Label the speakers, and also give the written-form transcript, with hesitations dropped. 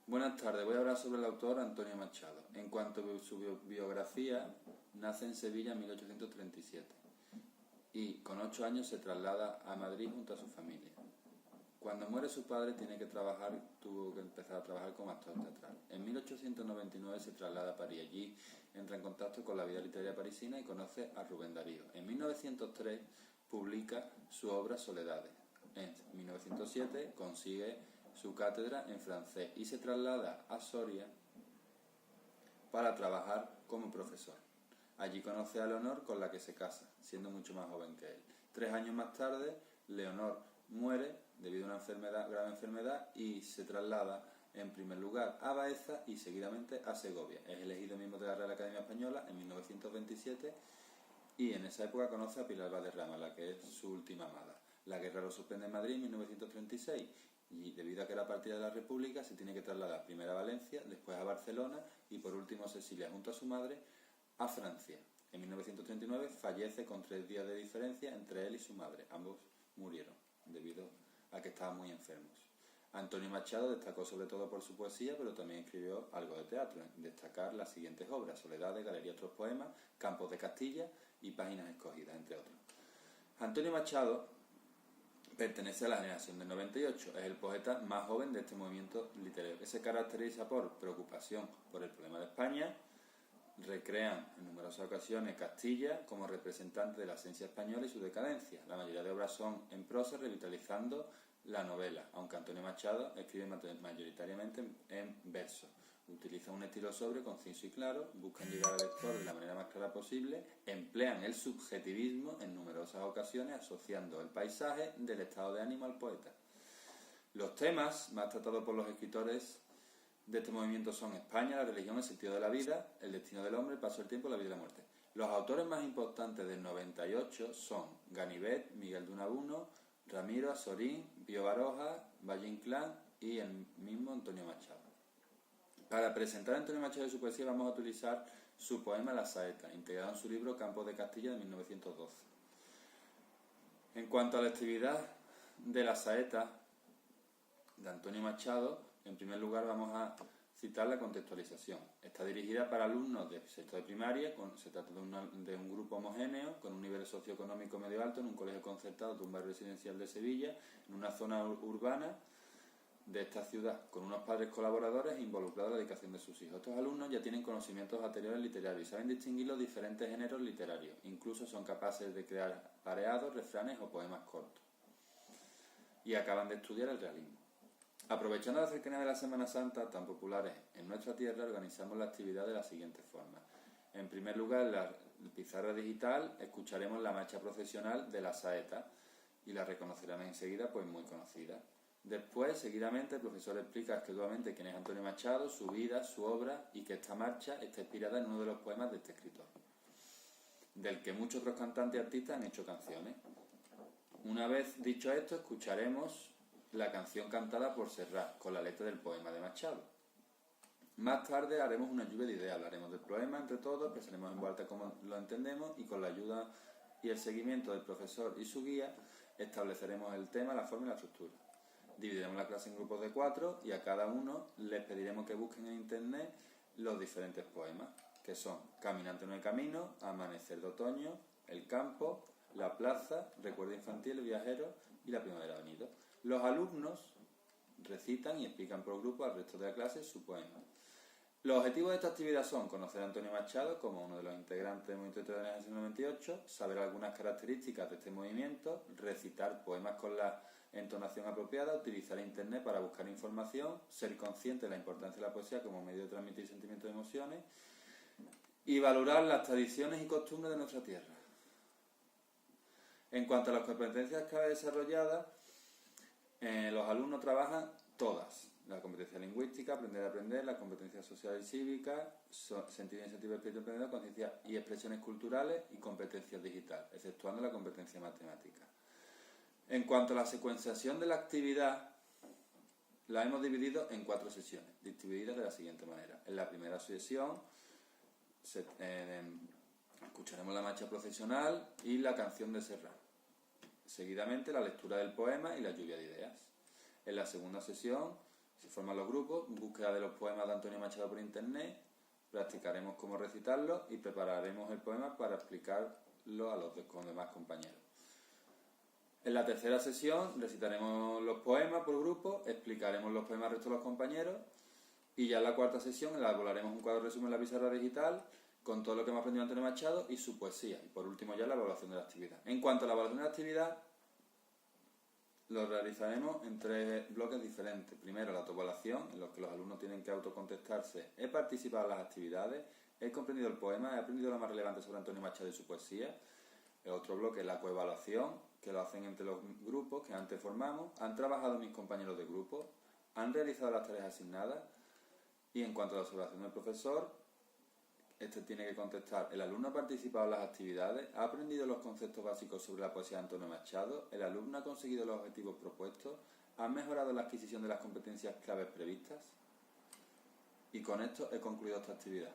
Speaker 1: Buenas tardes, voy a hablar sobre el autor Antonio Machado. En cuanto a su biografía, nace en Sevilla en 1837 y con 8 años se traslada a Madrid junto a su familia. Cuando muere su padre tuvo que empezar a trabajar como actor teatral. En 1899 se traslada a París, allí entra en contacto con la vida literaria parisina y conoce a Rubén Darío. En 1903 publica su obra Soledades. En 1907 consigue su cátedra en francés y se traslada a Soria para trabajar como profesor. Allí conoce a Leonor, con la que se casa, siendo mucho más joven que él. 3 años más tarde, Leonor muere debido a una grave enfermedad y se traslada en primer lugar a Baeza y seguidamente a Segovia. Es elegido miembro de la Real Academia Española en 1927 y en esa época conoce a Pilar Valderrama, la que es su última amada. La guerra lo sorprende en Madrid en 1936 y debido a que era partida de la República se tiene que trasladar primero a Valencia, después a Barcelona y por último se exilia junto a su madre a Francia. En 1939 fallece con 3 días de diferencia entre él y su madre. Ambos murieron debido a que estaban muy enfermos. Antonio Machado destacó sobre todo por su poesía, pero también escribió algo de teatro. Destacar las siguientes obras: Soledades, Galería Otros Poemas, Campos de Castilla y Páginas Escogidas, entre otros. Antonio Machado pertenece a la generación del 98, es el poeta más joven de este movimiento literario, que se caracteriza por preocupación por el problema de España. Recrean en numerosas ocasiones Castilla como representante de la esencia española y su decadencia. La mayoría de obras son en prosa, revitalizando la novela, aunque Antonio Machado escribe mayoritariamente en verso. Utiliza un estilo sobrio, conciso y claro, buscan llegar al lector de la manera más clara posible, emplean el subjetivismo en numerosas ocasiones, asociando el paisaje del estado de ánimo al poeta. Los temas más tratados por los escritores de este movimiento son España, la religión, el sentido de la vida, el destino del hombre, el paso del tiempo, la vida y la muerte. Los autores más importantes del 98 son Ganivet, Miguel de Unamuno, Ramiro, Azorín, Pío Baroja, Valle Inclán y el mismo Antonio Machado. Para presentar a Antonio Machado y su poesía vamos a utilizar su poema La Saeta, integrado en su libro Campos de Castilla de 1912. En cuanto a la actividad de La Saeta de Antonio Machado, en primer lugar vamos a citar la contextualización. Está dirigida para alumnos de sexto de primaria, se trata de un grupo homogéneo con un nivel socioeconómico medio alto en un colegio concertado de un barrio residencial de Sevilla, en una zona urbana de esta ciudad, con unos padres colaboradores involucrados en la dedicación de sus hijos. Estos alumnos ya tienen conocimientos anteriores literarios y saben distinguir los diferentes géneros literarios. Incluso son capaces de crear pareados, refranes o poemas cortos. Y acaban de estudiar el realismo. Aprovechando la cercanía de la Semana Santa, tan populares en nuestra tierra, organizamos la actividad de la siguiente forma. En primer lugar, en la pizarra digital escucharemos la marcha procesional de La Saeta y la reconocerán enseguida, pues muy conocida. Después, seguidamente, el profesor explica esquemáticamente quién es Antonio Machado, su vida, su obra y que esta marcha está inspirada en uno de los poemas de este escritor, del que muchos otros cantantes y artistas han hecho canciones. Una vez dicho esto, escucharemos la canción cantada por Serrat, con la letra del poema de Machado. Más tarde haremos una lluvia de ideas, hablaremos del poema entre todos, expresaremos en voz alta cómo lo entendemos y con la ayuda y el seguimiento del profesor y su guía estableceremos el tema, la forma y la estructura. Dividiremos la clase en grupos de 4 y a cada uno les pediremos que busquen en internet los diferentes poemas, que son Caminante no hay camino, Amanecer de otoño, El campo, La plaza, Recuerdo infantil, El viajero y La primavera ha venido. Los alumnos recitan y explican por grupo al resto de la clase su poema. Los objetivos de esta actividad son conocer a Antonio Machado como uno de los integrantes del movimiento de la generación 98, saber algunas características de este movimiento, recitar poemas con la entonación apropiada, utilizar internet para buscar información, ser consciente de la importancia de la poesía como medio de transmitir sentimientos y emociones y valorar las tradiciones y costumbres de nuestra tierra. En cuanto a las competencias que ha desarrollado, los alumnos trabajan todas: la competencia lingüística, aprender a aprender, la competencia social y cívica, sentido, iniciativa, espíritu emprendedor, conciencia y expresiones culturales y competencias digital, exceptuando la competencia matemática. En cuanto a la secuenciación de la actividad, la hemos dividido en 4 sesiones, distribuidas de la siguiente manera. En la primera sesión escucharemos la marcha procesional y la canción de Serrat. Seguidamente la lectura del poema y la lluvia de ideas. En la segunda sesión Se forman los grupos, búsqueda de los poemas de Antonio Machado por internet, practicaremos cómo recitarlos y prepararemos el poema para explicarlo a los demás compañeros. En la tercera sesión recitaremos los poemas por grupo, explicaremos los poemas al resto de los compañeros y ya en la cuarta sesión elaboraremos un cuadro de resumen en la pizarra digital con todo lo que hemos aprendido Antonio Machado y su poesía. Y por último ya la evaluación de la actividad. En cuanto a la evaluación de la actividad, lo realizaremos en 3 bloques diferentes. Primero, la autoevaluación, en los que los alumnos tienen que autocontestarse: he participado en las actividades, he comprendido el poema, he aprendido lo más relevante sobre Antonio Machado y su poesía. El otro bloque es la coevaluación, que lo hacen entre los grupos que antes formamos, han trabajado mis compañeros de grupo, han realizado las tareas asignadas. Y en cuanto a la observación del profesor, este tiene que contestar: el alumno ha participado en las actividades, ha aprendido los conceptos básicos sobre la poesía de Antonio Machado, el alumno ha conseguido los objetivos propuestos, ha mejorado la adquisición de las competencias claves previstas. Y con esto he concluido esta actividad.